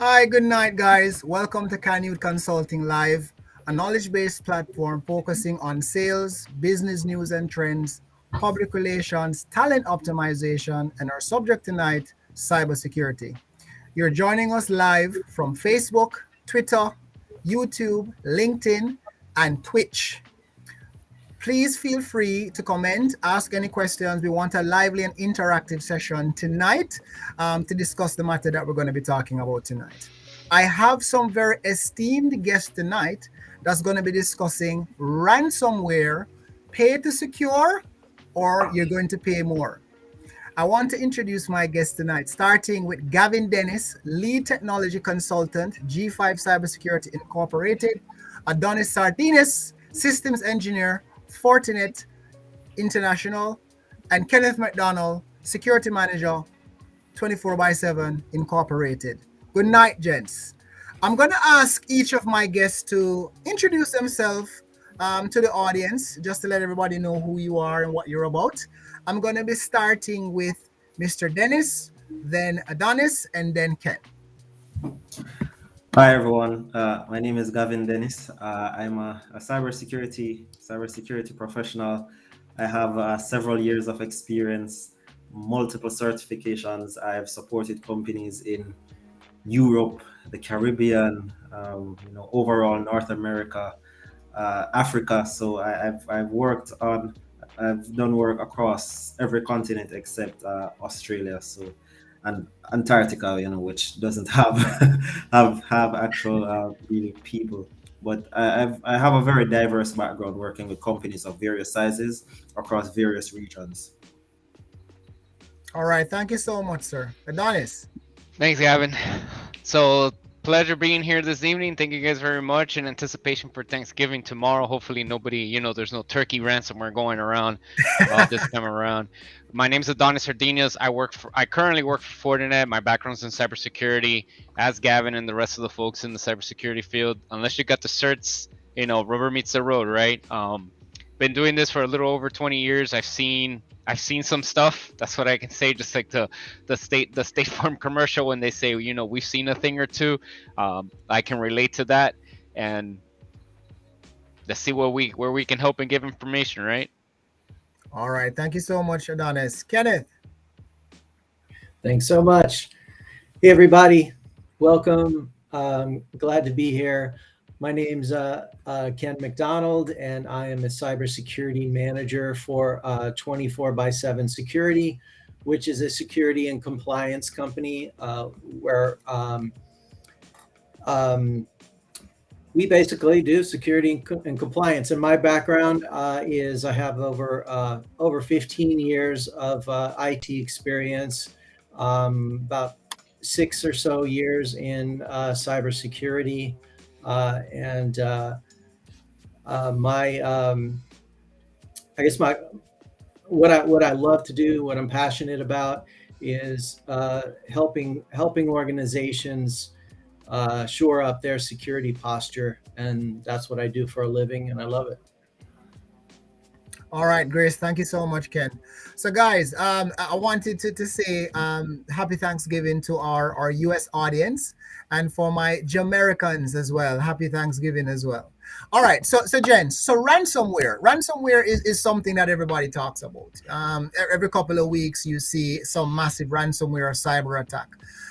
Hi, good night, guys. Welcome to Canute Consulting Live, a knowledge based platform focusing on sales, business news and trends, public relations, talent optimization, and our subject tonight, cybersecurity. You're joining us live from Facebook, Twitter, YouTube, LinkedIn, and Twitch. Please feel free to comment, ask any questions. We want a lively and interactive session tonight to discuss the matter that we're going to be talking about tonight. I have some very esteemed guests tonight that's going to be discussing ransomware, pay to secure, or you're going to pay more. I want to introduce my guests tonight, starting with Gavin Dennis, lead technology consultant, G5 Cybersecurity Incorporated, Adonis Sardinas, systems engineer, Fortinet International, and Kenneth McDonald, security manager, 24/7 Incorporated. Good night, gents. I'm going to ask each of my guests to introduce themselves to the audience, just to let everybody know who you are and what you're about. I'm going to be starting with Mr. Dennis, then Adonis, and then Ken. Hi everyone, my name is Gavin Dennis. I'm a cybersecurity professional. I have several years of experience, multiple certifications. I've supported companies in Europe, the Caribbean, overall North America, Africa. So I've done work across every continent except Australia. So and Antarctica, which doesn't have have actual really people. But I have a very diverse background working with companies of various sizes across various regions. All right. Thank you so much, sir. Adonis. Thanks, Gavin. So, pleasure being here this evening. Thank you guys very much. In anticipation for Thanksgiving tomorrow. Hopefully, nobody, there's no turkey ransomware going around this time around. My name's Adonis Sardinas. I currently work for Fortinet. My background's in cybersecurity, as Gavin and the rest of the folks in the cybersecurity field. Unless you got the certs, rubber meets the road, right? Been doing this for a little over 20 years. I've seen some stuff. That's what I can say. Just like the State Farm commercial when they say, we've seen a thing or two. I can relate to that, and let's see where we can help and give information, right? All right. Thank you so much, Adonis. Kenneth. Thanks so much. Hey, everybody. Welcome. Glad to be here. My name's Ken McDonald, and I am a cybersecurity manager for 24/7 Security, which is a security and compliance company where we basically do security and compliance. And my background is I have over 15 years of IT experience, about 6 or so years in cybersecurity. And what I love to do, what I'm passionate about, is helping organizations shore up their security posture, and that's what I do for a living, and I love it. All right, Grace. Thank you so much, Ken. So, guys, I wanted to say happy Thanksgiving to our U.S. audience, and for my Jamericans as well. Happy Thanksgiving as well. All right, so gents, so ransomware is something that everybody talks about. Every couple of weeks, you see some massive ransomware or cyber attack.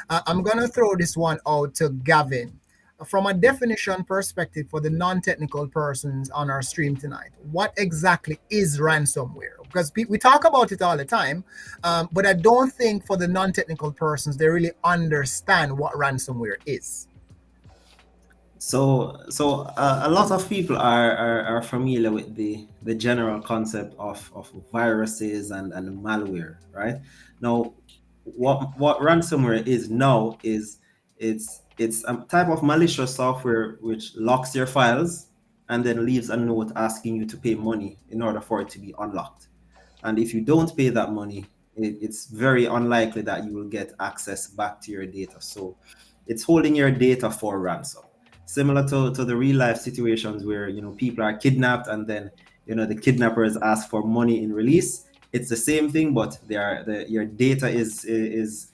I'm gonna throw this one out to Gavin. From a definition perspective for the non-technical persons on our stream tonight, what exactly is ransomware? Because we talk about it all the time, but I don't think for the non-technical persons, they really understand what ransomware is. So a lot of people are familiar with the general concept of viruses and malware, right? Now, what ransomware is now is it's a type of malicious software which locks your files and then leaves a note asking you to pay money in order for it to be unlocked. And if you don't pay that money, it's very unlikely that you will get access back to your data. So it's holding your data for ransom. Similar to the real life situations where people are kidnapped and then the kidnappers ask for money in release. It's the same thing, but your data is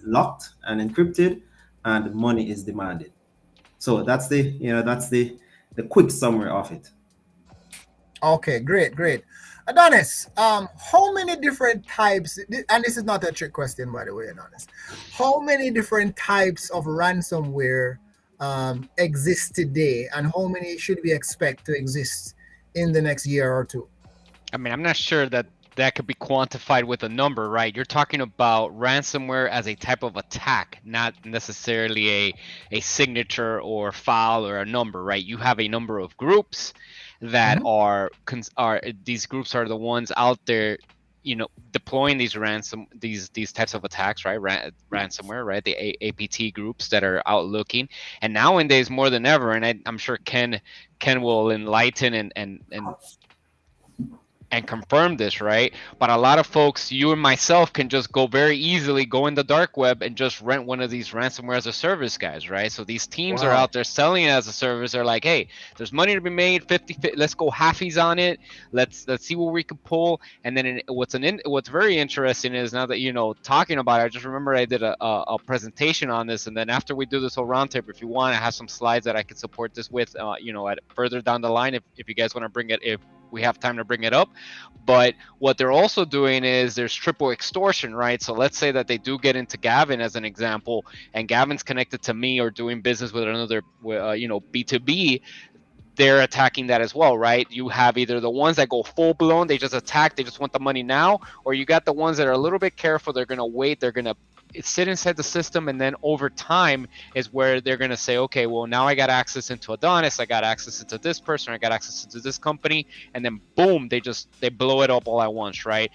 locked and encrypted, and money is demanded. So that's the quick summary of it. Okay, great. Adonis, how many different types, and this is not a trick question, by the way, Adonis, how many different types of ransomware exist today, and how many should we expect to exist in the next year or two? I mean, I'm not sure that that could be quantified with a number, right? You're talking about ransomware as a type of attack, not necessarily a signature or file or a number, right? You have a number of groups that are these groups are the ones out there, deploying these types of attacks, right? Ransomware, right? The APT groups that are out looking, and nowadays more than ever, and I'm sure Ken will enlighten and confirm this, right? But a lot of folks, you and myself, can just very easily go in the dark web and just rent one of these ransomware as a service guys, right? So these teams are out there selling it as a service. They're like, hey, there's money to be made, 50, let's go halfies on it. Let's see what we can pull. And then what's very interesting is, now that talking about it, I just remember I did a presentation on this, and then after we do this whole roundtable, if you want, I have some slides that I can support this with, at further down the line, if you guys want to bring it, if we have time to bring it up. But what they're also doing is there's triple extortion, right? So let's say that they do get into Gavin as an example, and Gavin's connected to me or doing business with another, B2B. They're attacking that as well, right? You have either the ones that go full blown, they just attack, they just want the money now, or you got the ones that are a little bit careful, they're going to wait, they're going to sit inside the system, and then over time is where they're going to say, okay, well, now I got access into Adonis, I got access into this person, I got access into this company, and then boom, they blow it up all at once, right?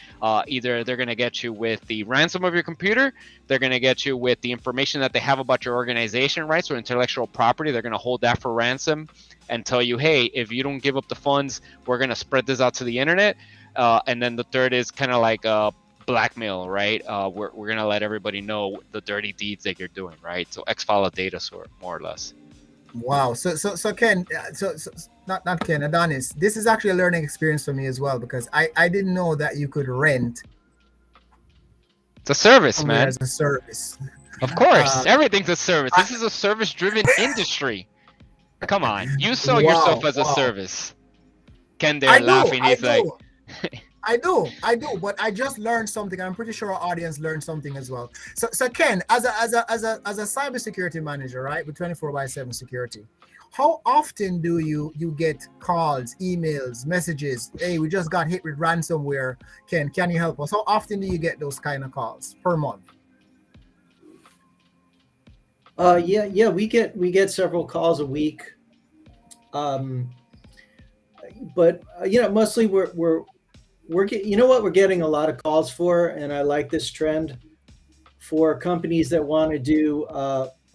Either they're going to get you with the ransom of your computer, they're going to get you with the information that they have about your organization, right? So intellectual property, they're going to hold that for ransom and tell you, hey, if you don't give up the funds, we're going to spread this out to the internet. And then the third is kind of like blackmail, right? We're going to let everybody know the dirty deeds that you're doing, right? So X-file a data sort, more or less. Wow. So Ken, so not Ken, Adonis, this is actually a learning experience for me as well, because I didn't know that you could rent. It's a service, man. As a service. Of course. Everything's a service. This is a service-driven industry. Come on. You sell yourself as a service. Ken there laughing. He's like... I do, but I just learned something. I'm pretty sure our audience learned something as well. So Ken, as a cybersecurity manager, right, with 24/7 security, how often do you get calls, emails, messages? Hey, we just got hit with ransomware. Ken, can you help us? How often do you get those kind of calls per month? Yeah, we get several calls a week. But mostly we're getting a lot of calls for, and I like this trend, for companies that want to do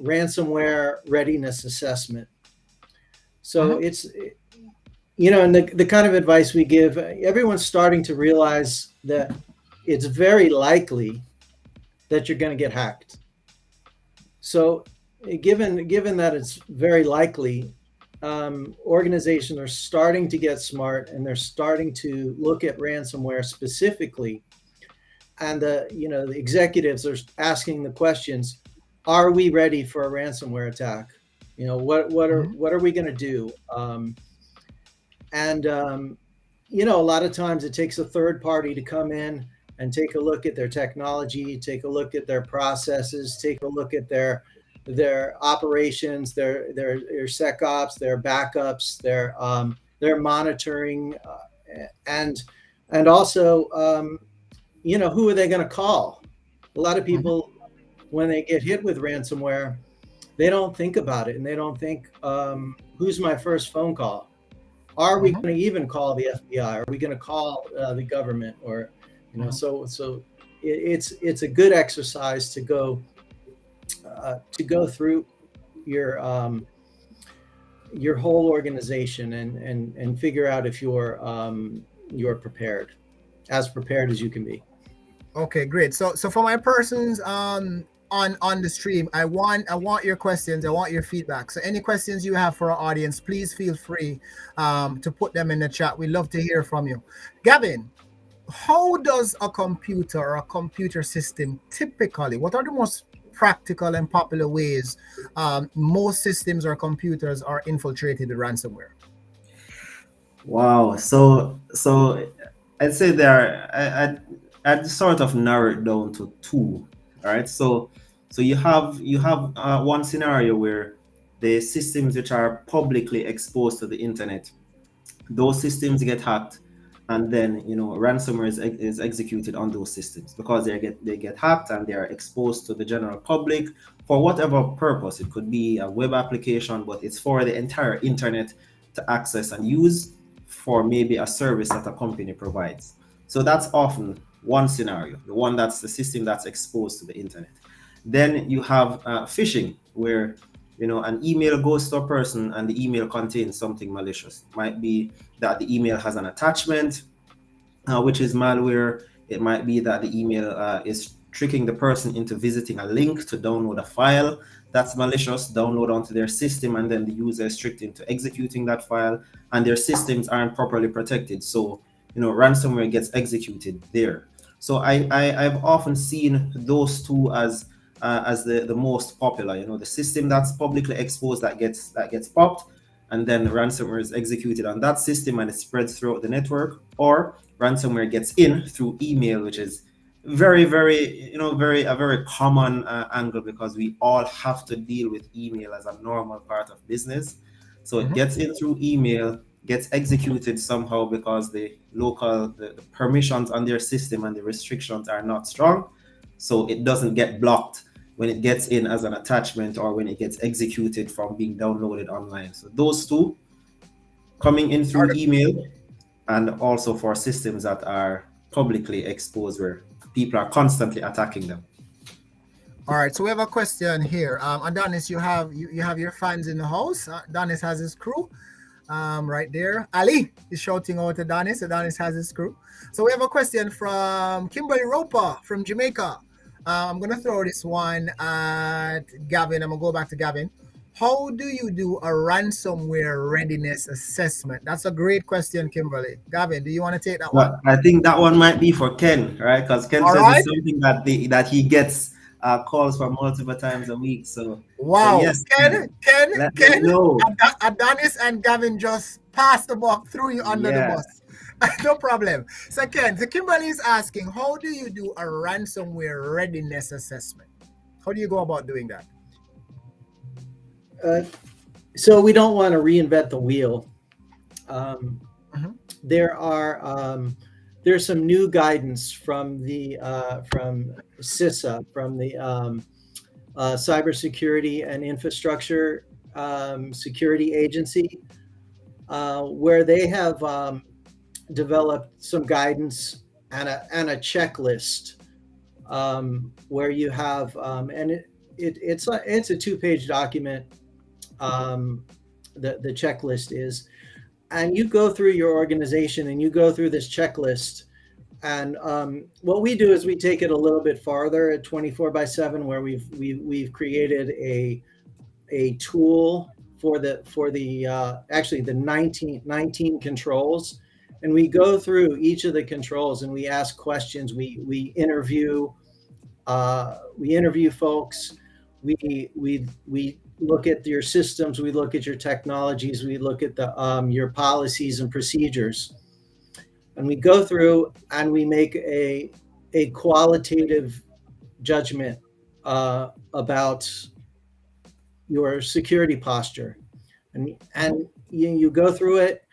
ransomware readiness assessment. So it's, and the kind of advice we give, everyone's starting to realize that it's very likely that you're going to get hacked. So given that it's very likely, organizations are starting to get smart, and they're starting to look at ransomware specifically. And the executives are asking the questions: are we ready for a ransomware attack? What are we going to do? A lot of times it takes a third party to come in and take a look at their technology, take a look at their processes, take a look at their operations, their SecOps, their backups, their monitoring, and also who are they going to call? A lot of people, when they get hit with ransomware, they don't think about it, and they don't think, who's my first phone call? Are we going to even call the FBI? Are we going to call the government? Or so it's a good exercise to go through your whole organization and figure out if you're prepared as you can be. Okay, great. So for my persons on the stream, I want your questions, I want your feedback. So any questions you have for our audience, please feel free to put them in the chat. We'd love to hear from you. Gavin, how does a computer or a computer system typically, what are the most practical and popular ways most systems or computers are infiltrated with ransomware? Wow. So I'd say I'd sort of narrow it down to two. All right. So you have one scenario where the systems which are publicly exposed to the internet, those systems get hacked, and then ransomware is executed on those systems because they get hacked and they are exposed to the general public for whatever purpose. It could be a web application, but it's for the entire internet to access and use for maybe a service that a company provides. So that's often one scenario, the one that's the system that's exposed to the internet. Then you have phishing, where an email goes to a person and the email contains something malicious. It might be that the email has an attachment, which is malware. It might be that the email is tricking the person into visiting a link to download a file that's malicious, download onto their system, and then the user is tricked into executing that file, and their systems aren't properly protected. So, ransomware gets executed there. So I've often seen those two as the most popular. The system that's publicly exposed that gets popped, and then ransomware is executed on that system and it spreads throughout the network, or ransomware gets in through email, which is very a very common angle, because we all have to deal with email as a normal part of business. So it gets in through email, gets executed somehow because the permissions on their system and the restrictions are not strong, so it doesn't get blocked when it gets in as an attachment or when it gets executed from being downloaded online. So those two, coming in through email, and also for systems that are publicly exposed where people are constantly attacking them. All right, so we have a question here. Adonis, you have your fans in the house. Adonis has his crew right there. Ali is shouting out to Adonis. Adonis has his crew. So we have a question from Kimberly Roper from Jamaica. I'm going to throw this one at Gavin. I'm going to go back to Gavin. How do you do a ransomware readiness assessment? That's a great question, Kimberly. Gavin, do you want to take that one? I think that one might be for Ken, right? Because Ken says it's something that he gets calls for multiple times a week. So wow, so yes, Ken, Adonis and Gavin just passed the buck, threw you under the bus. No problem. So Ken, the Kimberly is asking, how do you do a ransomware readiness assessment? How do you go about doing that? So we don't want to reinvent the wheel. There's some new guidance from the from CISA, from the Cybersecurity and Infrastructure Security Agency, where they have developed some guidance and a checklist, where you have and it's a 2-page document. The checklist is, and you go through your organization and you go through this checklist, and what we do is we take it a little bit farther at 24/7, where we've created a tool for the actually the 19 controls, and we go through each of the controls and we ask questions. We interview folks. We look at your systems, we look at your technologies, we look at your policies and procedures, and we go through and we make a qualitative judgment about your security posture, and you go through it,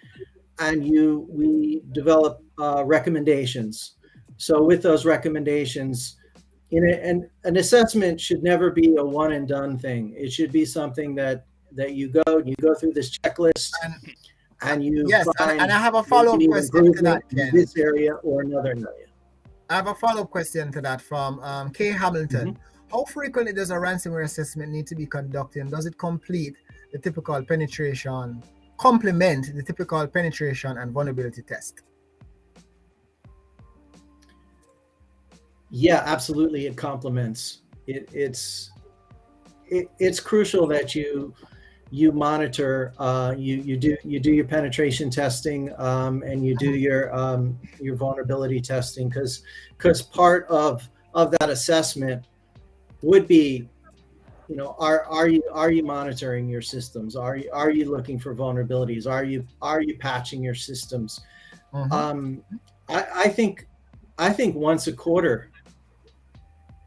and we develop recommendations. So with those recommendations, an assessment should never be a one and done thing. It should be something that you go through this checklist, and you find, and I have a follow-up question to that, in this area or another area. I have a follow-up question to that from Kay Hamilton. How frequently does a ransomware assessment need to be conducted, and does it complement the typical penetration and vulnerability test? Yeah, absolutely. It complements. It's crucial that you monitor. You do your penetration testing, and you do your vulnerability testing, because part of that assessment would be are you monitoring your systems? Are you looking for vulnerabilities? Are you patching your systems? Mhm. I think once a quarter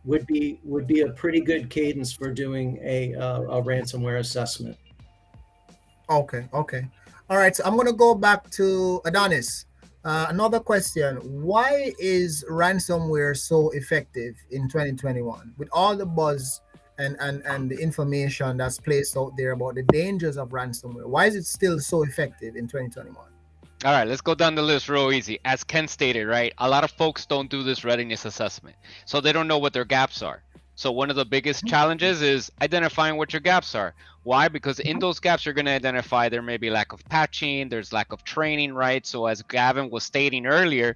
would be a pretty good cadence for doing a ransomware assessment. Okay, okay. All right, so I'm going to go back to Adonis. Another question. Why is ransomware so effective in 2021 with all the buzz and the information that's placed out there about the dangers of ransomware? Why is it still so effective in 2021? All right, let's go down the list real easy. As Ken stated, right, a lot of folks don't do this readiness assessment, so they don't know what their gaps are. So one of the biggest challenges is identifying what your gaps are. Why? Because in those gaps, you're going to identify there may be lack of patching, there's lack of training, right? So as Gavin was stating earlier,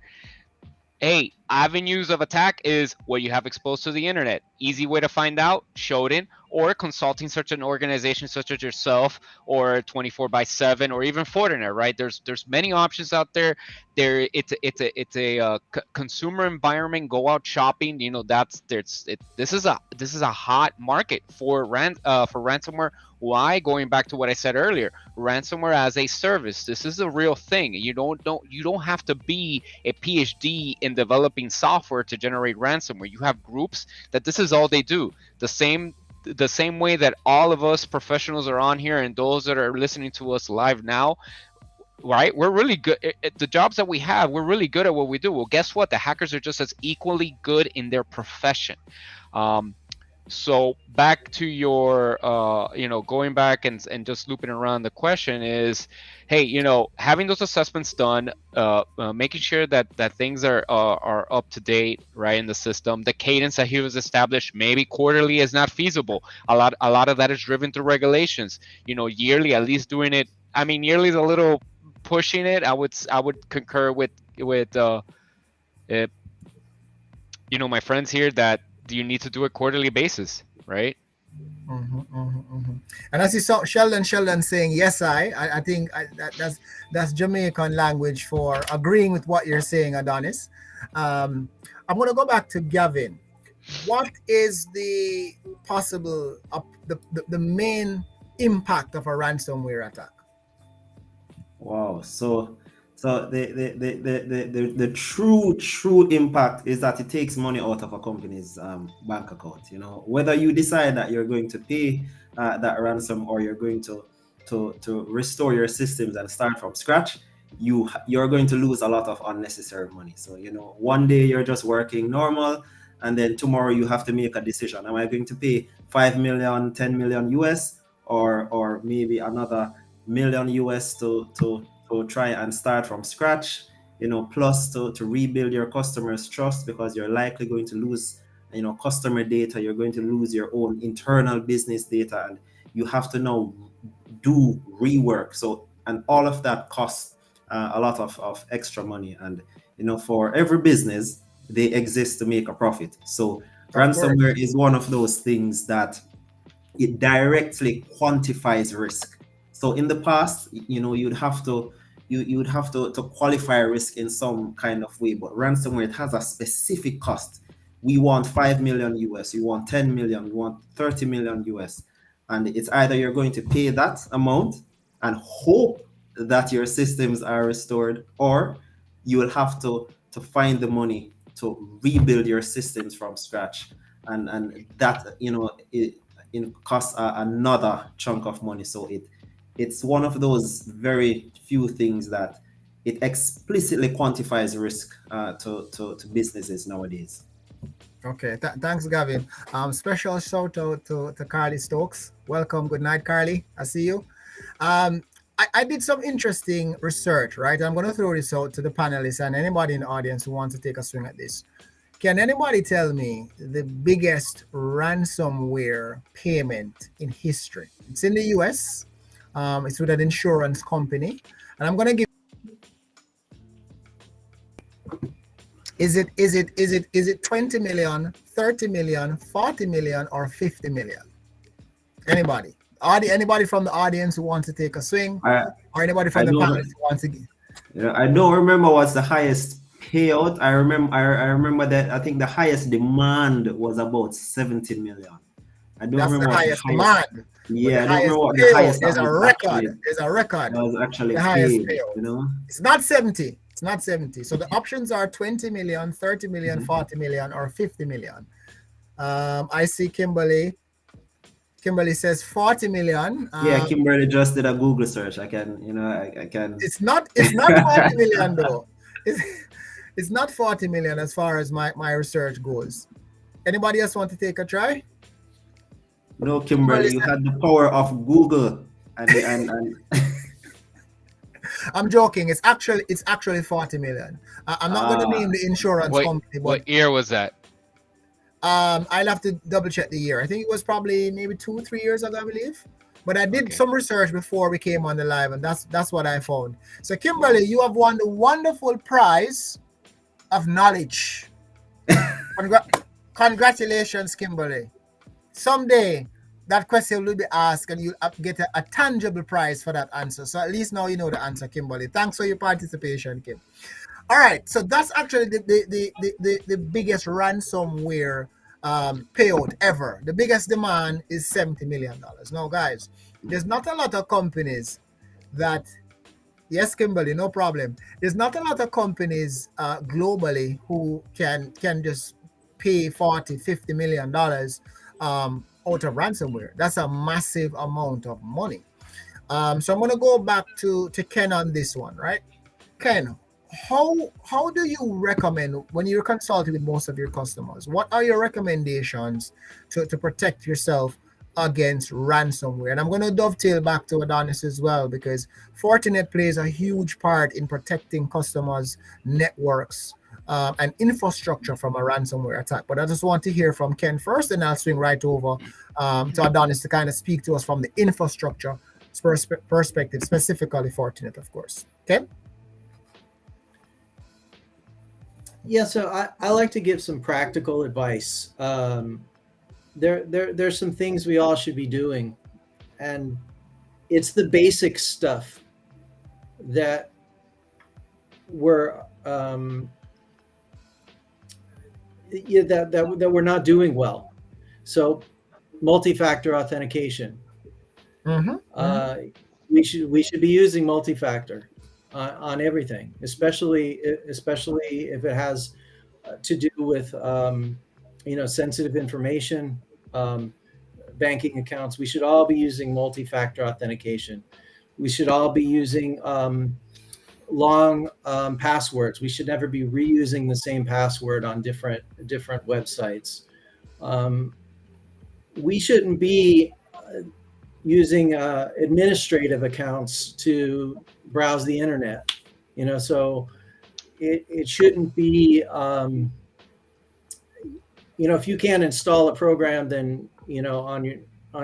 hey, avenues of attack is what you have exposed to the internet. Easy way to find out, Shodan, or consulting such an organization such as yourself, or 24/7, or even Fortinet, right? There's many options out there. It's a consumer environment. Go out shopping. You know this is a hot market for ransomware. Why? Going back to what I said earlier, ransomware as a service. This is a real thing. You don't have to be a PhD in developing software to generate ransomware. You have groups that this is all they do. The same way that all of us professionals are on here and those that are listening to us live now, right? We're really good at the jobs that we have. We're really good at what we do. Well, guess what? The hackers are just as equally good in their profession. So back to your going back and just looping around, the question is, hey, having those assessments done, making sure that things are up to date, right, in the system. The cadence that he was established, maybe quarterly is not feasible. A lot of that is driven through regulations. Yearly, at least doing it. I mean, yearly is a little pushing it. I would concur with my friends here that you need to do a quarterly basis, right? And I see Sheldon saying yes. I think that's Jamaican language for agreeing with what you're saying, Adonis. I'm going to go back to Gavin. What is the possible the main impact of a ransomware attack? Wow. So the true impact is that it takes money out of a company's bank account. Whether you decide that you're going to pay that ransom or you're going to restore your systems and start from scratch, you're going to lose a lot of unnecessary money. So one day you're just working normal, and then tomorrow you have to make a decision. Am I going to pay 5 million, 10 million US, or maybe another million US to try and start from scratch, plus to rebuild your customers' trust, because you're likely going to lose, customer data, you're going to lose your own internal business data, and you have to now do rework. So, and all of that costs a lot of extra money. And, for every business, they exist to make a profit. So ransomware is one of those things that it directly quantifies risk. So in the past, you'd have to qualify risk in some kind of way, but ransomware, it has a specific cost. We want 5 million US, we want 10 million, we want 30 million US. And it's either you're going to pay that amount and hope that your systems are restored, or you will have to find the money to rebuild your systems from scratch. And that, it costs another chunk of money. So it's one of those very few things that it explicitly quantifies risk to businesses nowadays. Okay, thanks, Gavin. Special shout out to Carly Stokes. Welcome. Good night, Carly. I see you. I did some interesting research, right? I'm going to throw this out to the panelists and anybody in the audience who wants to take a swing at this. Can anybody tell me the biggest ransomware payment in history? It's in the US. It's with an insurance company. And I'm going to give. Is it 20 million, 30 million, 40 million, or 50 million? Anybody? Anybody from the audience who wants to take a swing, or anybody from the panelists who wants to give? I don't remember what's the highest payout. I remember that I think the highest demand was about 70 million. I don't That's the remember what the highest highest. demand. But Yeah, the I don't highest remember what the payout highest is that a was record. actually Is a record. actually The highest paid. payout. You know. It's not 70. It's not 70. So the options are 20 million, 30 million, 40 million, or 50 million. I see Kimberly. Kimberly says 40 million. Yeah, Kimberly just did a Google search. I can, I can. It's not 40 million though. It's, it's not 40 million as far as my research goes. Anybody else want to take a try? No, Kimberly Kimberly, you said, had the power of Google and I'm joking. It's actually 40 million. I'm not going to ah, name the insurance What company, but what year was that? I'll have to double check the year. I think it was probably maybe 2-3 years ago, I believe. But I did Okay. some research before we came on the live, and that's what I found. So Kimberly, you have won the wonderful prize of knowledge. Congratulations, Kimberly. Someday that question will be asked, and you'll get a tangible prize for that answer. So at least now you know the answer, Kimberly. Thanks for your participation, Kim. All right, so that's actually the biggest ransomware payout ever. The biggest demand is $70 million. Now, guys, there's not a lot of companies that, yes, Kimberly, no problem. There's not a lot of companies globally who can just pay 40, $50 million out of ransomware. That's a massive amount of money. So I'm going to go back to Ken on this one, right? Ken, how do you recommend when you're consulting with most of your customers? What are your recommendations to protect yourself against ransomware? And I'm going to dovetail back to Adonis as well, because Fortinet plays a huge part in protecting customers' networks and infrastructure from a ransomware attack. But I just want to hear from Ken first, and I'll swing right over to Adonis to kind of speak to us from the infrastructure perspective, specifically Fortinet, of course. Ken? Yeah, so I like to give some practical advice. There's some things we all should be doing, and it's the basic stuff that we're that we're not doing well. So, multi-factor authentication. We should be using multi-factor on everything, especially if it has to do with sensitive information, banking accounts. We should all be using multi-factor authentication. We should all be using long passwords. We should never be reusing the same password on different websites. We shouldn't be using administrative accounts to browse the internet. So it shouldn't be. If you can't install a program, then on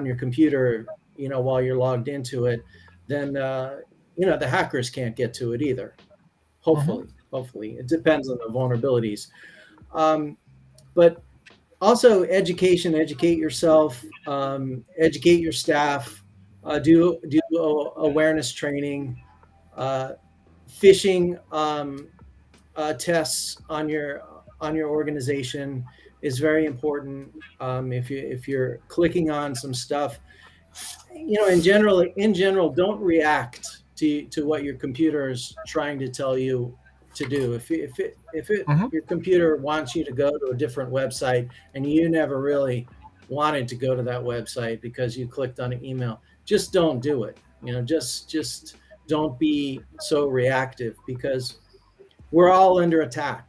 your computer, while you're logged into it, then the hackers can't get to it either. Hopefully it depends on the vulnerabilities, but also educate yourself, educate your staff, do awareness training, phishing tests on your organization is very important. If you're clicking on some stuff, in general, don't react to what your computer is trying to tell you to do. If your computer wants you to go to a different website and you never really wanted to go to that website because you clicked on an email, just don't do it. Just don't be so reactive, because we're all under attack.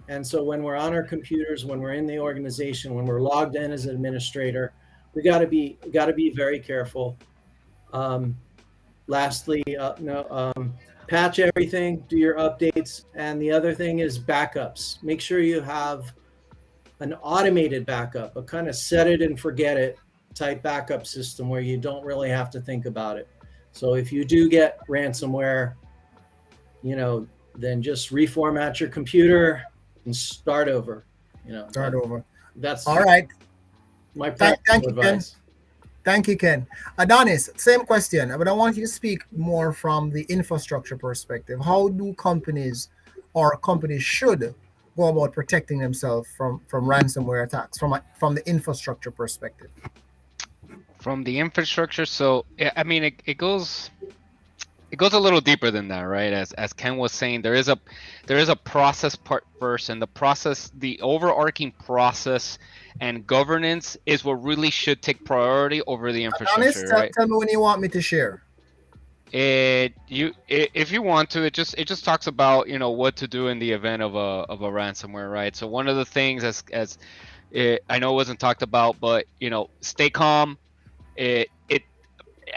And so when we're on our computers, when we're in the organization, when we're logged in as an administrator, we got to be very careful. Lastly, patch everything, do your updates. And the other thing is backups. Make sure you have an automated backup, a kind of set it and forget it type backup system where you don't really have to think about it. So if you do get ransomware, then just reformat your computer and start over. That's all right. My practical advice. Thank you, Ken. Adonis, same question, but I want you to speak more from the infrastructure perspective. How do companies should go about protecting themselves from ransomware attacks from the infrastructure perspective? From the infrastructure, so I mean, it goes a little deeper than that, right? As Ken was saying, there is a process part first, and the overarching process and governance is what really should take priority over the Adonis, infrastructure, right? tell me when you want me to share. If you want to, it just talks about, what to do in the event of a ransomware, right? So one of the things, as I know it wasn't talked about, but stay calm. It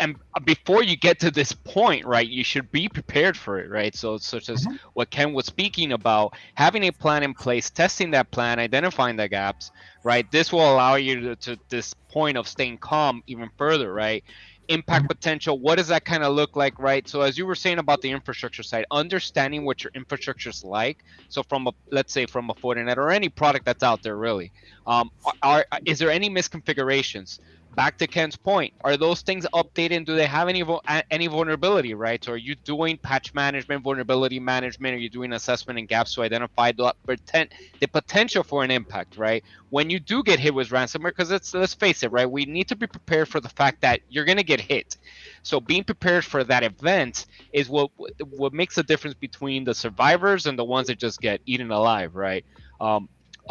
and before you get to this point, right, you should be prepared for it, right? So such as what Ken was speaking about, having a plan in place, testing that plan, identifying the gaps, right? This will allow you to this point of staying calm even further, right? Impact potential, what does that kind of look like, right? So as you were saying about the infrastructure side, understanding what your infrastructure is like. So let's say from a Fortinet or any product that's out there, really, is there any misconfigurations? Back to Ken's point, are those things updated and do they have any vulnerability, right? So are you doing patch management, vulnerability management? Are you doing assessment and gaps to identify the potential for an impact, right? When you do get hit with ransomware, because let's face it, right? We need to be prepared for the fact that you're going to get hit. So being prepared for that event is what makes the difference between the survivors and the ones that just get eaten alive, right?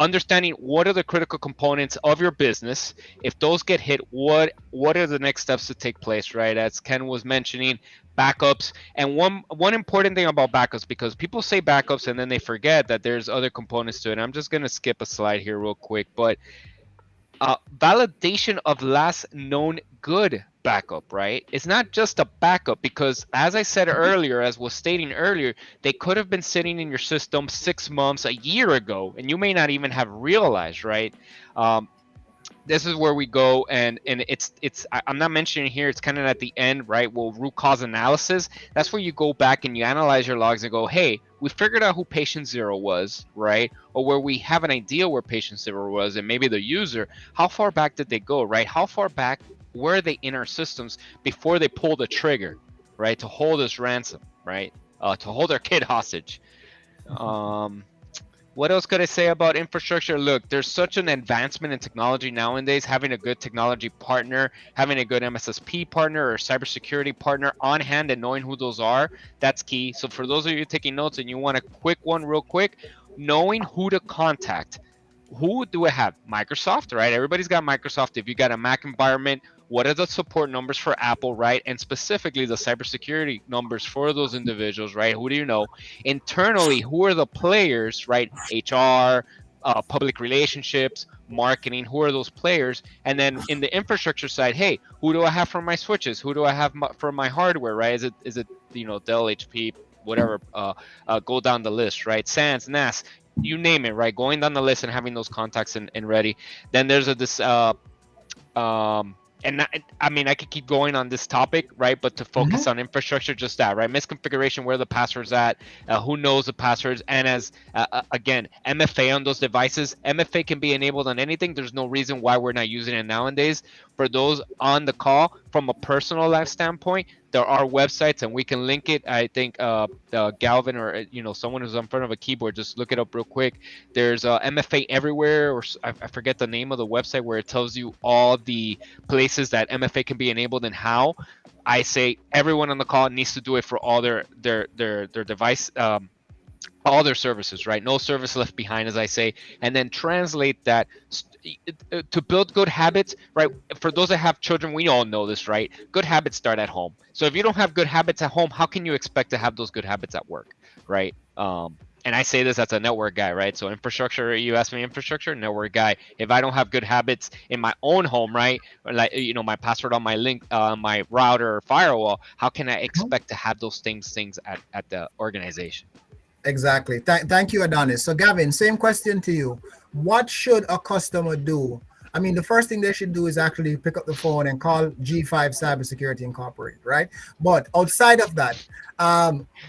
Understanding what are the critical components of your business. If those get hit, what are the next steps to take place, right? As Ken was mentioning, backups. And one important thing about backups, because people say backups and then they forget that there's other components to it. I'm just going to skip a slide here real quick, but validation of last known good backup, right? It's not just a backup, because as I said earlier, as was stating earlier, they could have been sitting in your system 6 months, a year ago, and you may not even have realized, right? This is where we go, and I'm not mentioning here, it's kind of at the end, right? Well, root cause analysis, that's where you go back and you analyze your logs and go, hey, we figured out who patient 0 was, right? Or where we have an idea where patient 0 was, and maybe the user, how far back did they go, right? How far back were they in our systems before they pulled the trigger, right? To hold us ransom, right? To hold our kid hostage. What else could I say about infrastructure? Look, there's such an advancement in technology nowadays. Having a good technology partner, having a good MSSP partner or cybersecurity partner on hand and knowing who those are, that's key. So for those of you taking notes and you want a quick one real quick, knowing who to contact. Who do I have? Microsoft, right? Everybody's got Microsoft. If you got a Mac environment, what are the support numbers for Apple, right? And specifically the cybersecurity numbers for those individuals, right? Who do you know? Internally, who are the players, right? HR, public relationships, marketing, who are those players? And then in the infrastructure side, hey, who do I have for my switches? Who do I have for my hardware, right? Is it Dell, HP, whatever, go down the list, right? SANS, NAS, you name it, right? Going down the list and having those contacts and ready. Then there's and I mean, I could keep going on this topic, right? But to focus on infrastructure, just that, right? Misconfiguration, where the password's at, who knows the passwords, and as again, MFA on those devices. MFA can be enabled on anything. There's no reason why we're not using it nowadays. For those on the call, from a personal life standpoint, there are websites, and we can link it. I think Galvin or someone who's in front of a keyboard, just look it up real quick. There's MFA everywhere, or I forget the name of the website, where it tells you all the places that MFA can be enabled and how. I say everyone on the call needs to do it for all their device, all their services, right? No service left behind, as I say, and then translate that to build good habits, right? For those that have children, we all know this, right? Good habits start at home. So if you don't have good habits at home, how can you expect to have those good habits at work, right? And I say this as a network guy, right? So infrastructure, you ask me infrastructure, network guy. If I don't have good habits in my own home, right? Like, my password on my link, my router or firewall, how can I expect to have those things at the organization? Exactly. Thank you, Adonis. So Gavin, same question to you. What should a customer do? I mean, the first thing they should do is actually pick up the phone and call G5 Cybersecurity Incorporated, right? But outside of that,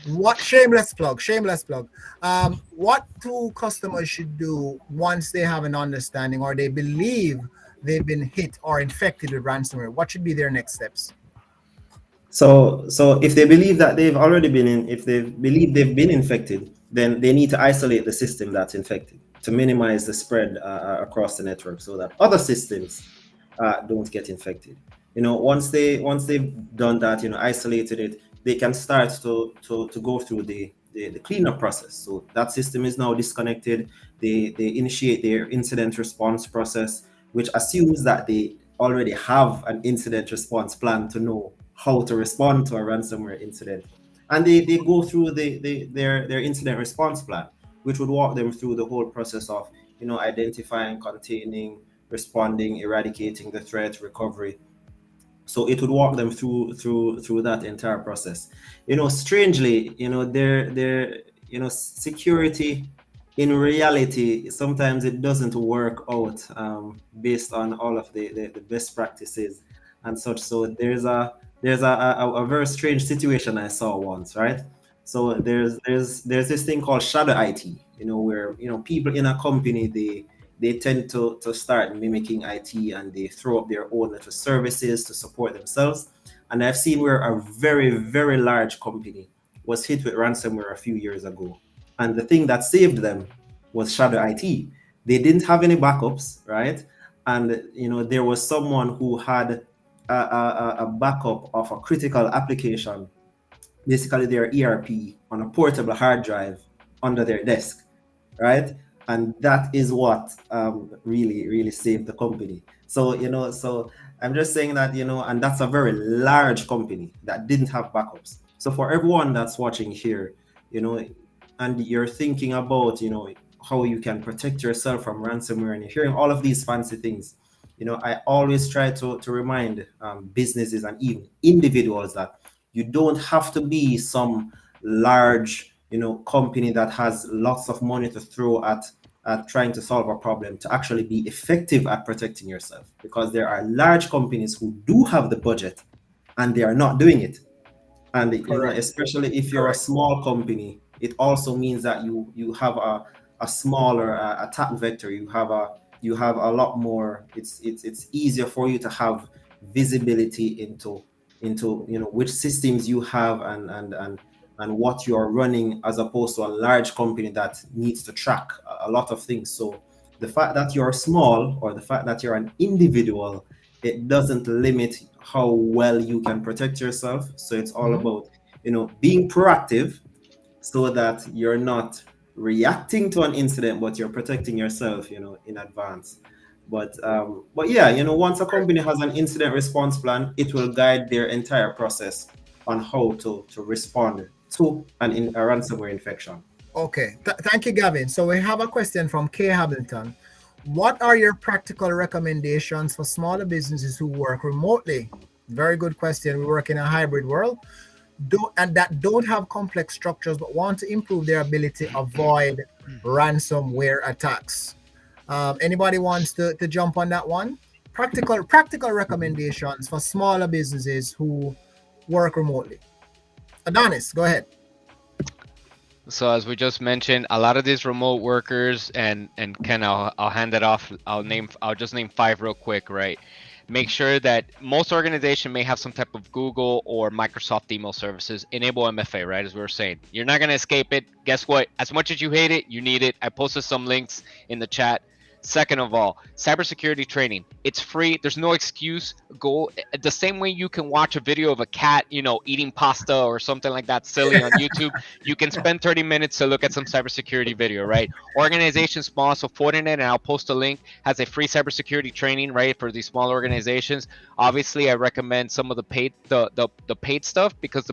what shameless plug, what do customers should do once they have an understanding or they believe they've been hit or infected with ransomware? What should be their next steps? So if they believe that they've already if they believe they've been infected, then they need to isolate the system that's infected to minimize the spread across the network so that other systems don't get infected. Once they've done that, isolated it, they can start to go through the cleanup process. So that system is now disconnected. They initiate their incident response process, which assumes that they already have an incident response plan to know how to respond to a ransomware incident. And they go through their incident response plan, which would walk them through the whole process of identifying, containing, responding, eradicating the threat, recovery. So it would walk them through that entire process. Strangely, security in reality, sometimes it doesn't work out based on all of the best practices and such. So there's a very strange situation I saw once, right? So there's this thing called shadow IT, where people in a company, they tend to start mimicking IT, and they throw up their own little services to support themselves. And I've seen where a very, very large company was hit with ransomware a few years ago. And the thing that saved them was shadow IT. They didn't have any backups, right? And there was someone who had a backup of a critical application, basically their ERP, on a portable hard drive under their desk, right? And that is what really, really saved the company. So, so I'm just saying that, and that's a very large company that didn't have backups. So for everyone that's watching here, and you're thinking about, how you can protect yourself from ransomware, and you're hearing all of these fancy things, I always try to remind businesses and even individuals that you don't have to be some large, company that has lots of money to throw at trying to solve a problem to actually be effective at protecting yourself, because there are large companies who do have the budget and they are not doing it. And especially if you're a small company, it also means that you have a smaller attack vector. You have a lot more. It's easier for you to have visibility into which systems you have and what you are running, as opposed to a large company that needs to track a lot of things. So the fact that you're small, or the fact that you're an individual, it doesn't limit how well you can protect yourself. So it's all about being proactive, so that you're not reacting to an incident, but you're protecting yourself in advance. But yeah, once a company has an incident response plan, it will guide their entire process on how to respond to a ransomware infection. Okay, thank you, Gavin. So we have a question from Kay Hamilton. What are your practical recommendations for smaller businesses who work remotely? Very good question. We work in a hybrid world, that don't have complex structures but want to improve their ability to avoid ransomware attacks. Anybody wants to jump on that one? Practical recommendations for smaller businesses who work remotely. Adonis, go ahead. So as we just mentioned, a lot of these remote workers, and Ken, I'll hand it off. I'll just name 5 real quick, right? Make sure that most organization may have some type of Google or Microsoft email services. Enable MFA, right? As we were saying, you're not gonna escape it. Guess what? As much as you hate it, you need it. I posted some links in the chat. Second of all, cybersecurity training. It's free. There's no excuse. Go the same way you can watch a video of a cat, eating pasta or something like that silly on YouTube. You can spend 30 minutes to look at some cybersecurity video, right? Organization small, so Fortinet, and I'll post a link, has a free cybersecurity training, right, for these small organizations. Obviously, I recommend some of the paid paid stuff, because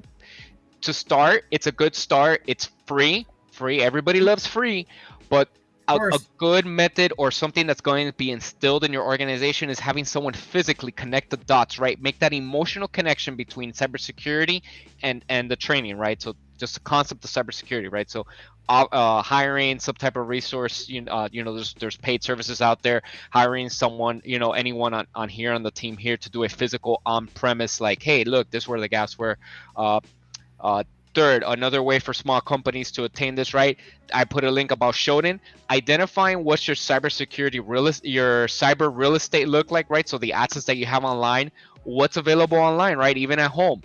to start, it's a good start. It's free. Everybody loves free, but a good method, or something that's going to be instilled in your organization, is having someone physically connect the dots, right? Make that emotional connection between cybersecurity and the training, right? So just the concept of cybersecurity, right? So hiring some type of resource, there's paid services out there. Hiring someone, anyone on here on the team here to do a physical on-premise, like, hey, look, this is where the gaps were. Third, another way for small companies to attain this, right? I put a link about Shodan. Identifying what's your cyber real estate look like, right? So the assets that you have online, what's available online, right? Even at home.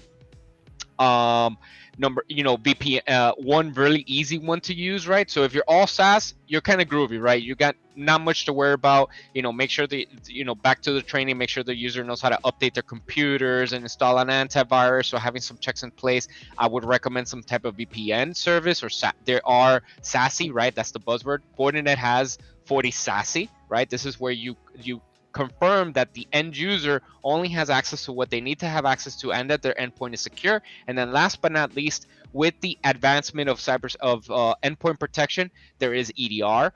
one really easy one to use, right? So if you're all SaaS, you're kind of groovy, right? You got not much to worry about. Make sure back to the training, make sure the user knows how to update their computers and install an antivirus. So having some checks in place. I would recommend some type of VPN service, or there are SASE, right? That's the buzzword. Fortinet has FortiSASE, right? This is where you confirm that the end user only has access to what they need to have access to, and that their endpoint is secure. And then last but not least, with the advancement of endpoint protection, there is EDR.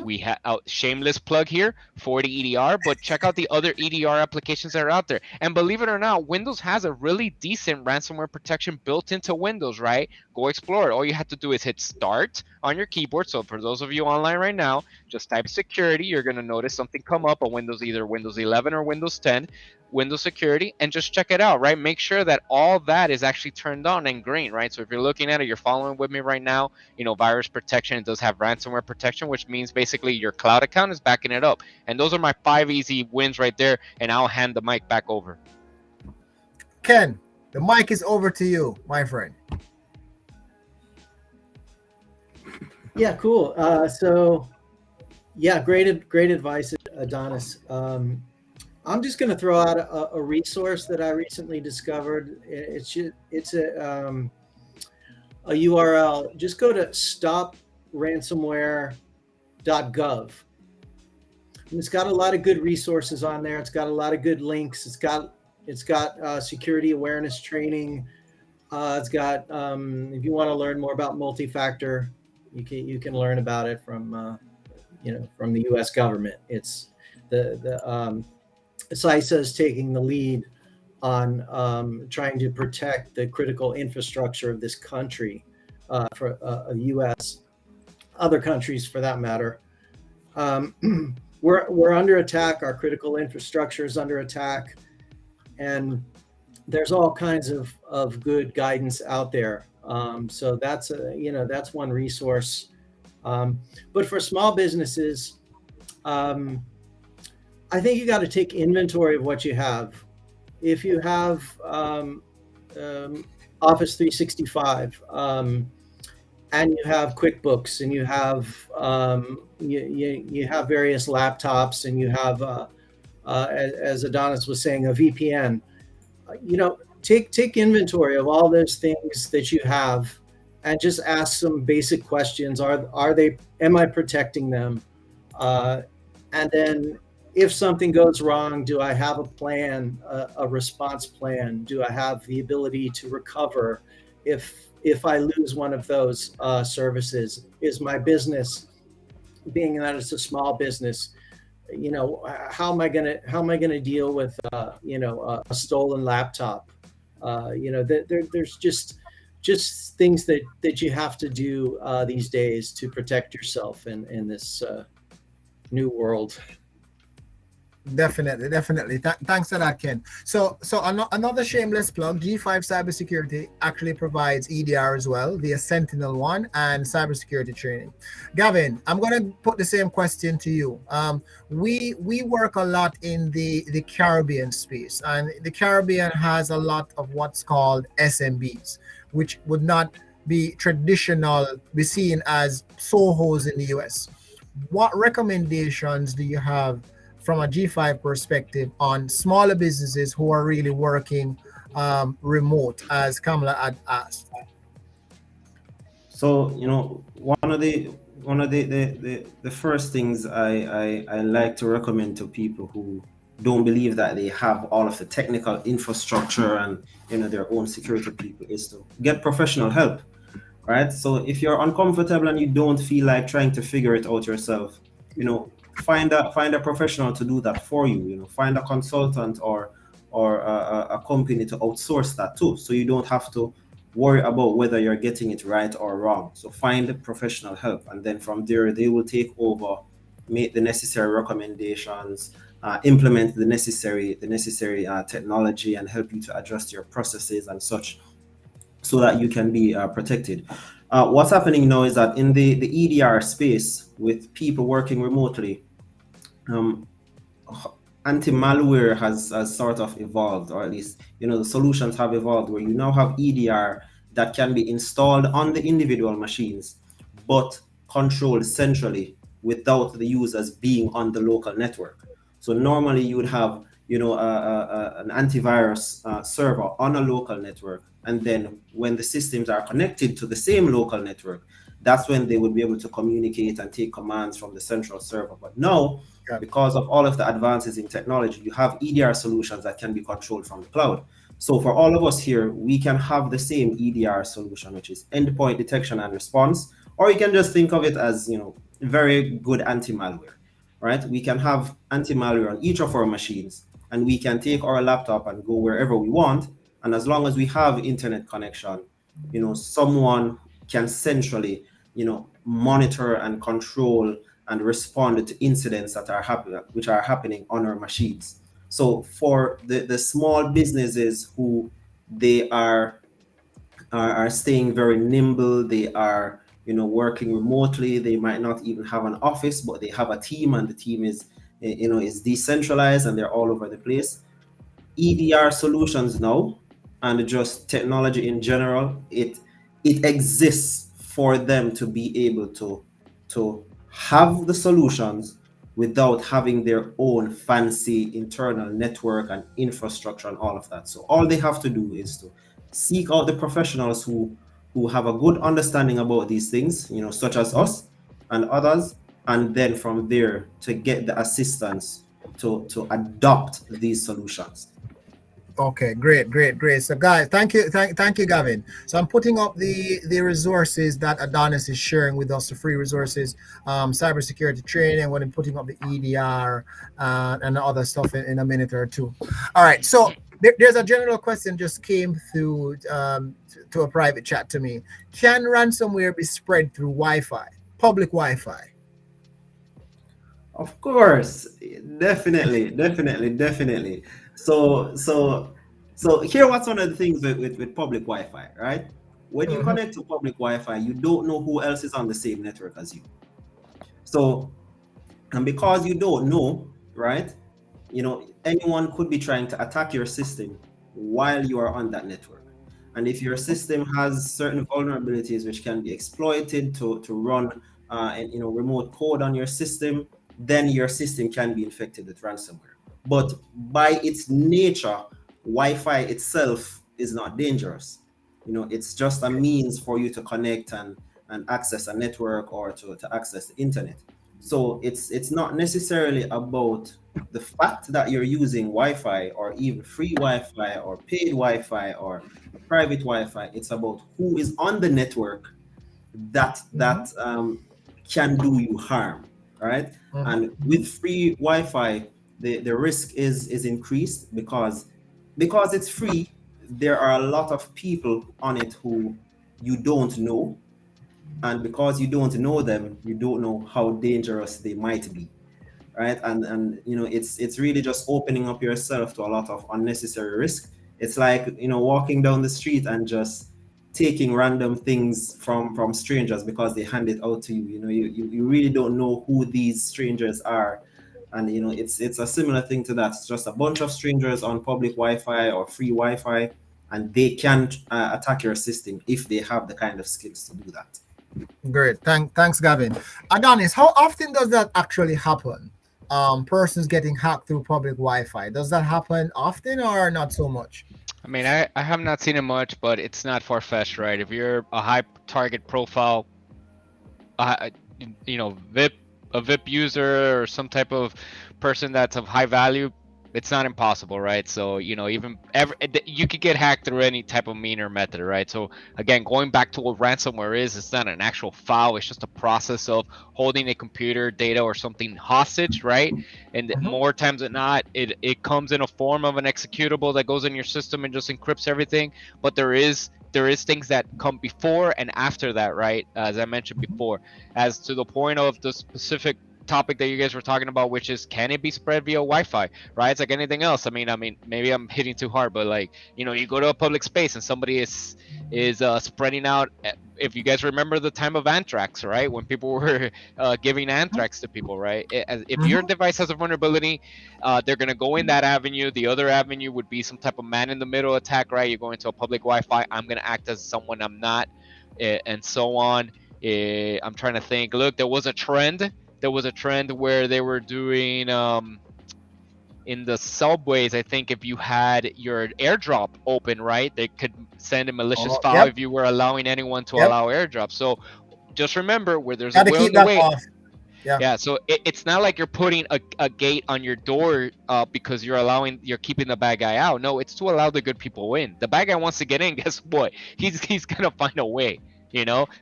We have a shameless plug here for the EDR, but check out the other EDR applications that are out there. And believe it or not, Windows has a really decent ransomware protection built into Windows, right? Go explore it. All you have to do is hit start on your keyboard. So for those of you online right now, just type security. You're going to notice something come up on Windows, either Windows 11 or Windows 10. Windows security, and just check it out, right? Make sure that all that is actually turned on and green, right? So if you're looking at it, you're following with me right now, virus protection, it does have ransomware protection, which means basically your cloud account is backing it up. And those are my 5 easy wins right there, and I'll hand the mic back over. Ken, the mic is over to you, my friend. Yeah, cool. Great advice, Adonis. I'm just going to throw out a resource that I recently discovered. It's a URL. Just go to stopransomware.gov. And it's got a lot of good resources on there. It's got a lot of good links. It's got security awareness training. It's got if you want to learn more about multi-factor, you can learn about it from the U.S. government. It's the CISA is taking the lead on trying to protect the critical infrastructure of this country, for the U.S., other countries for that matter. We're under attack. Our critical infrastructure is under attack, and there's all kinds of good guidance out there. So that's one resource. But for small businesses, I think you got to take inventory of what you have. If you have Office 365 and you have QuickBooks and you have you have various laptops and you have, as Adonis was saying, a VPN, take inventory of all those things that you have and just ask some basic questions. Am I protecting them? And then if something goes wrong, do I have a plan, a response plan? Do I have the ability to recover if I lose one of those services? Is my business, being that it's a small business, how am I gonna deal with a stolen laptop? There's just things that you have to do these days to protect yourself in this new world. Definitely. Thanks for that, Ken. So another shameless plug: G5 Cybersecurity actually provides EDR as well, via SentinelOne and cybersecurity training. Gavin, I'm going to put the same question to you. We work a lot in the Caribbean space, and the Caribbean has a lot of what's called SMBs, which would not be seen as SOHOs in the US. What recommendations do you have from a G5 perspective on smaller businesses who are really working remote, as Kamala had asked? So, one of the first things I like to recommend to people who don't believe that they have all of the technical infrastructure and their own security people is to get professional help, right? So if you're uncomfortable and you don't feel like trying to figure it out yourself, find a professional to do that for you. Find a consultant or a company to outsource that to, so you don't have to worry about whether you're getting it right or wrong. So find professional help, and then from there they will take over, make the necessary recommendations, implement the necessary technology, and help you to adjust your processes and such, so that you can be protected. What's happening now is that in the EDR space, with people working remotely, anti-malware has sort of evolved, or at least the solutions have evolved, where you now have EDR that can be installed on the individual machines, but controlled centrally without the users being on the local network. So normally you would have, an antivirus server on a local network, and then when the systems are connected to the same local network, that's when they would be able to communicate and take commands from the central server. But now, because of all of the advances in technology, you have EDR solutions that can be controlled from the cloud. So for all of us here, we can have the same EDR solution, which is endpoint detection and response, or you can just think of it as, very good anti-malware, right? We can have anti-malware on each of our machines, and we can take our laptop and go wherever we want. And as long as we have internet connection, someone can centrally, monitor and control and respond to incidents that are which are happening on our machines. So for the small businesses who they are staying very nimble, they are working remotely, they might not even have an office, but they have a team, and the team is decentralized and they're all over the place. EDR solutions now, and just technology in general, it exists for them to be able to have the solutions without having their own fancy internal network and infrastructure and all of that. So all they have to do is to seek out the professionals who have a good understanding about these things, such as us and others, and then from there to get the assistance to adopt these solutions. Okay, great. So guys, thank you, Gavin. So I'm putting up the resources that Adonis is sharing with us, the free resources, cybersecurity training. I'm going to be putting up the EDR and the other stuff in a minute or two. All right, so there's a general question just came through to a private chat to me. Can ransomware be spread through Wi-Fi, public Wi-Fi? Of course, definitely. So here, what's one of the things with public Wi-Fi, right? When you connect to public Wi-Fi, you don't know who else is on the same network as you. So, and because you don't know, right? Anyone could be trying to attack your system while you are on that network. And if your system has certain vulnerabilities which can be exploited to run remote code on your system, then your system can be infected with ransomware. But by its nature, Wi-Fi itself is not dangerous. It's just a means for you to connect and access a network or to access the internet. So it's not necessarily about the fact that you're using Wi-Fi or even free Wi-Fi or paid Wi-Fi or private Wi-Fi. It's about who is on the network that can do you harm, right? And with free Wi-Fi, the risk is increased because it's free. There are a lot of people on it who you don't know, and because you don't know them, you don't know how dangerous they might be, right? And it's really just opening up yourself to a lot of unnecessary risk. It's like walking down the street and just taking random things from strangers because they hand it out to you. You really don't know who these strangers are. And it's a similar thing to that. It's just a bunch of strangers on public Wi-Fi or free Wi-Fi, and they can attack your system if they have the kind of skills to do that. Great. Thanks, Gavin. Adonis, how often does that actually happen? Persons getting hacked through public Wi-Fi. Does that happen often or not so much? I mean, I have not seen it much, but it's not far-fetched, right? If you're a high target profile, VIP user or some type of person that's of high value, it's not impossible, right? So you could get hacked through any type of mean or method, right? So again, going back to what ransomware is, it's not an actual file, it's just a process of holding a computer data or something hostage, right? And more times than not, it comes in a form of an executable that goes in your system and just encrypts everything. But there is things that come before and after that, right? As I mentioned before, as to the point of the specific topic that you guys were talking about, which is, can it be spread via Wi-Fi, right? It's like anything else. I mean, maybe I'm hitting too hard, but like, you go to a public space and somebody is spreading out if you guys remember the time of anthrax, right, when people were giving anthrax to people, right? If your device has a vulnerability, they're going to go in that avenue. The other avenue would be some type of man in the middle attack, right? You're going to a public Wi-Fi, I'm going to act as someone I'm not, and so on. I'm trying to think. Look, there was a trend where they were doing in the subways, I think if you had your airdrop open, right, they could send a malicious file if you were allowing anyone to allow airdrop. So just remember, where there's a will in the way. Yeah, so it's not like you're putting a gate on your door because you're keeping the bad guy out. No, it's to allow the good people in. The bad guy wants to get in, guess what? He's gonna find a way.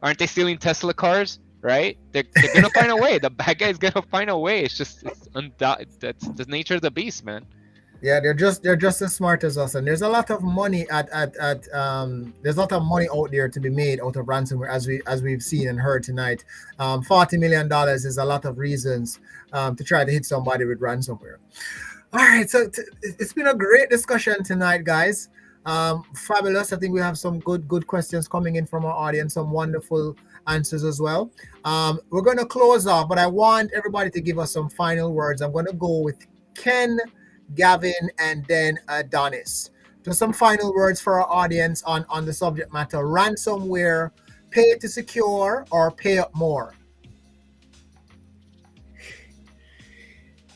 Aren't they stealing Tesla cars? Right? They're gonna find a way. The bad guy's gonna find a way. It's that's the nature of the beast, man. Yeah, they're just as smart as us, and there's a lot of money there's a lot of money out there to be made out of ransomware, as we've seen and heard tonight. $40 million is a lot of reasons to try to hit somebody with ransomware. All right, so it's been a great discussion tonight, guys. Fabulous. I think we have some good questions coming in from our audience, some wonderful answers as well. We're going to close off, but I want everybody to give us some final words. I'm going to go with Ken, Gavin, and then Adonis. Just some final words for our audience on the subject matter: ransomware, pay to secure or pay up more.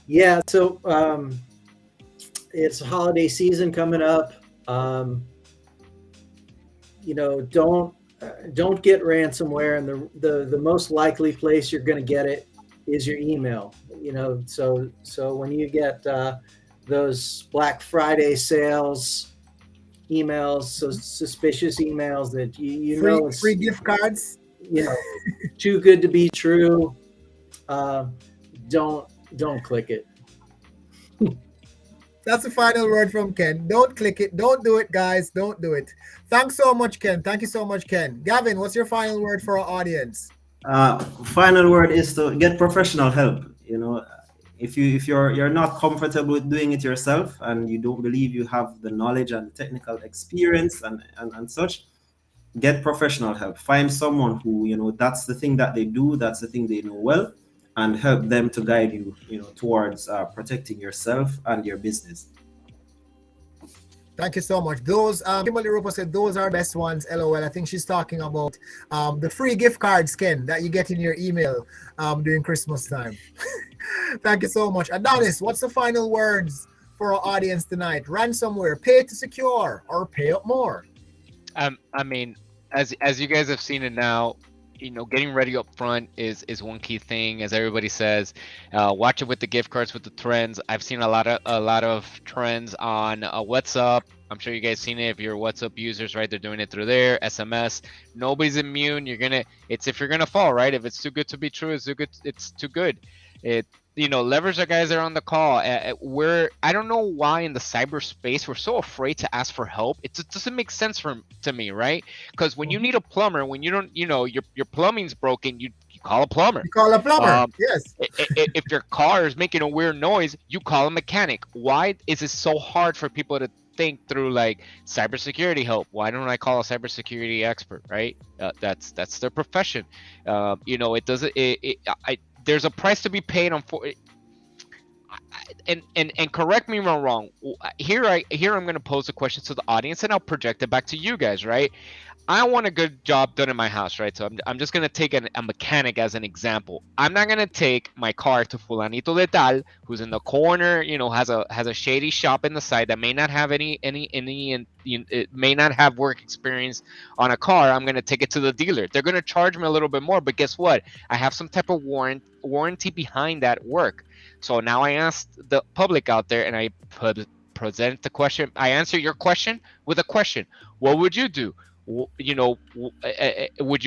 Yeah, so it's holiday season coming up. Don't get ransomware, and the most likely place you're going to get it is your email. So when you get those Black Friday sales emails, those suspicious emails that it's free gift cards, too good to be true, don't click it. That's the final word from Ken. Don't click it. Don't do it, guys. Don't do it. Thanks so much, Ken. Thank you so much, Ken. Gavin, what's your final word for our audience? Final word is to get professional help. If you're not comfortable with doing it yourself, and you don't believe you have the knowledge and technical experience and such, get professional help. Find someone who that's the thing that they do, that's the thing they know well, and help them to guide you, towards protecting yourself and your business. Thank you so much. Those Kimberly Roper said those are best ones. LOL. I think she's talking about the free gift cards, Ken, that you get in your email during Christmas time. Thank you so much. Adonis, what's the final words for our audience tonight? Ransomware, pay to secure or pay up more? I mean, as you guys have seen it now, getting ready up front is one key thing. As everybody says, watch it with the gift cards, with the trends. I've seen a lot of trends on WhatsApp. I'm sure you guys seen it if you're WhatsApp users, right? They're doing it through there. SMS. Nobody's immune. If you're gonna fall, right? If it's too good to be true, it's too good. Leverage the guys that are on the call. I don't know why in the cyberspace we're so afraid to ask for help. It just doesn't make sense to me, right? Because when you need a plumber, when you don't, your plumbing's broken, you call a plumber. Yes. If your car is making a weird noise, you call a mechanic. Why is it so hard for people to think through like cybersecurity help? Why don't I call a cybersecurity expert, right? That's their profession. It doesn't. There's a price to be paid on and correct me if I'm wrong. Here I'm going to pose a question to the audience, and I'll project it back to you guys, right? I want a good job done in my house, right? So I'm just going to take a mechanic as an example. I'm not going to take my car to fulanito de tal, who's in the corner, has a shady shop in the side that may not have it may not have work experience on a car. I'm going to take it to the dealer. They're going to charge me a little bit more, but guess what? I have some type of warranty behind that work. So now I asked the public out there, and I present the question. I answer your question with a question. What would you do? Would you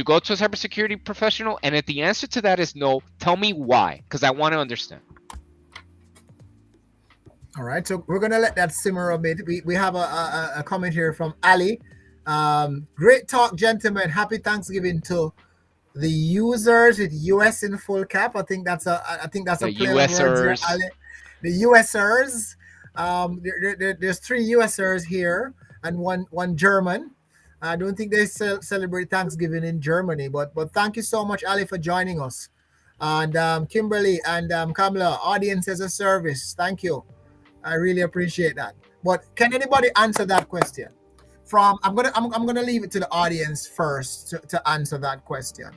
go to a cybersecurity professional? And if the answer to that is no, tell me why, because I want to understand. All right, so we're gonna let that simmer a bit. We have a comment here from Ali. Great talk, gentlemen. Happy Thanksgiving to the users with US in full cap. I think that's a play on words here, Ali. The USers. There's 3 USers here and one German. I don't think they celebrate Thanksgiving in Germany, but thank you so much, Ali, for joining us. And Kimberly and Kamala, audience as a service. Thank you. I really appreciate that. But can anybody answer that question? I'm gonna leave it to the audience first to answer that question.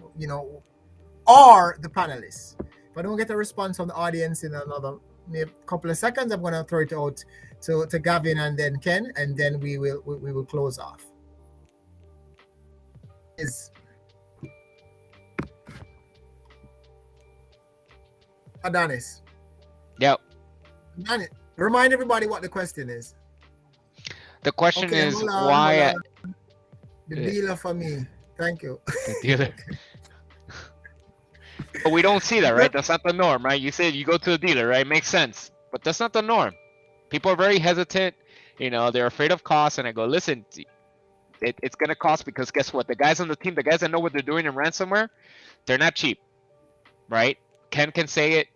Or the panelists. If I don't get a response from the audience in another maybe couple of seconds, I'm gonna throw it out to Gavin and then Ken, and then we will close off. Is Adonis. Yep. Adonis, remind everybody what the question is. The question is hold why on. The dealer for me. Thank you. the dealer. But we don't see that, right? That's not the norm, right? You said you go to the dealer, right? Makes sense. But that's not the norm. People are very hesitant. They're afraid of costs. And I go, listen, it's going to cost because guess what? The guys on the team, the guys that know what they're doing in ransomware, they're not cheap, right? Ken can say it.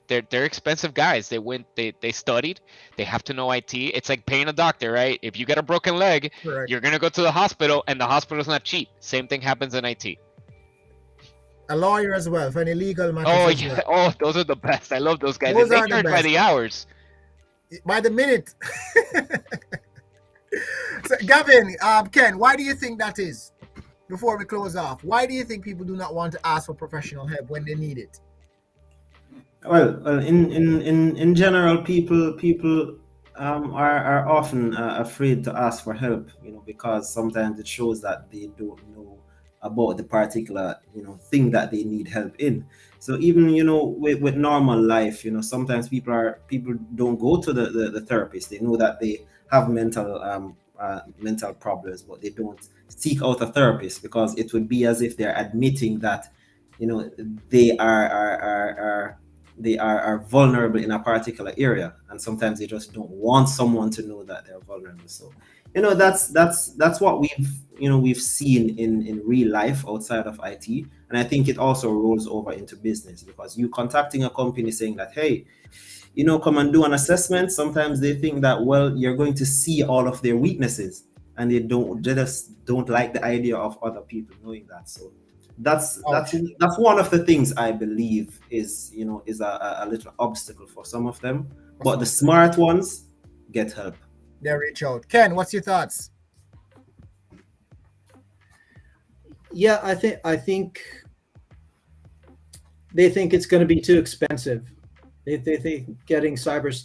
They're expensive guys. They studied. They have to know IT. It's like paying a doctor, right? If you get a broken leg, Correct. You're going to go to the hospital, and the hospital's not cheap. Same thing happens in IT. A lawyer as well for any legal matters. Oh, as yeah. well. Oh, those are the best. I love those guys. Those They are the charge by best. the hours. By the minute. So, Gavin, Ken, why do you think that is? Before we close off, why do you think people do not want to ask for professional help when they need it? Well, in general, people are often afraid to ask for help, because sometimes it shows that they don't know about the particular thing that they need help in. So even with normal life, sometimes people don't go to the therapist. They know that they have mental problems, but they don't seek out a therapist because it would be as if they're admitting that they are vulnerable in a particular area, and sometimes they just don't want someone to know that they're vulnerable. So that's what we've seen in real life outside of IT, and I think it also rolls over into business, because you contacting a company saying that, hey, come and do an assessment. Sometimes they think that, well, you're going to see all of their weaknesses, and they just don't like the idea of other people knowing that. So that's one of the things I believe is a little obstacle for some of them. But the smart ones get help. They reach out. Ken, what's your thoughts? Yeah, I think they think it's going to be too expensive. They think getting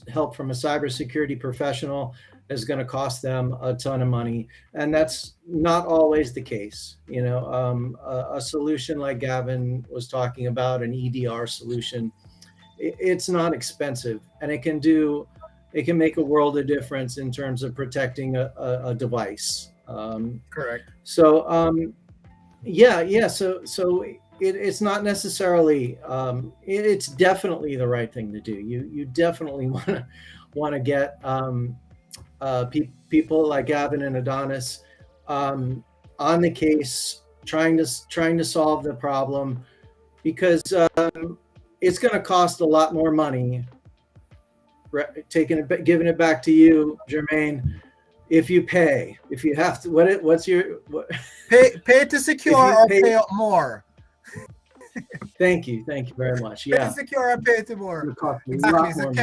help from a cybersecurity professional is going to cost them a ton of money, and that's not always the case. A solution like Gavin was talking about, an EDR solution, it's not expensive, and it can make a world of difference in terms of protecting a device. Correct. So yeah. So it's not necessarily. It's definitely the right thing to do. You definitely want to get people like Gavin and Adonis on the case, trying to solve the problem, because it's going to cost a lot more money. Giving it back to you, Jermaine. If you have to, what's your pay to secure or pay up more? Thank you very much. Yeah, pay to secure or pay to more. Exactly. So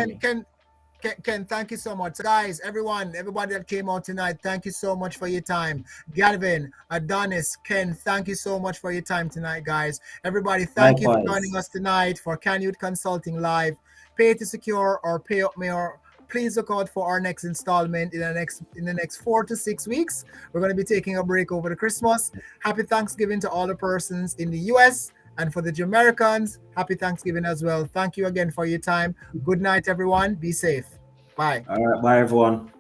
Ken, thank you so much, guys. Everybody that came out tonight, thank you so much for your time. Gavin, Adonis, Ken, thank you so much for your time tonight, guys. Everybody, thank you for joining us tonight for Canute Consulting Live. Pay to secure or pay up more. Please look out for our next installment in the next 4 to 6 weeks. We're going to be taking a break over the Christmas. Happy Thanksgiving to all the persons in the US, and for the Jamaicans, happy Thanksgiving as well. Thank you again for your time. Good night, everyone. Be safe. Bye. All right. Bye, everyone.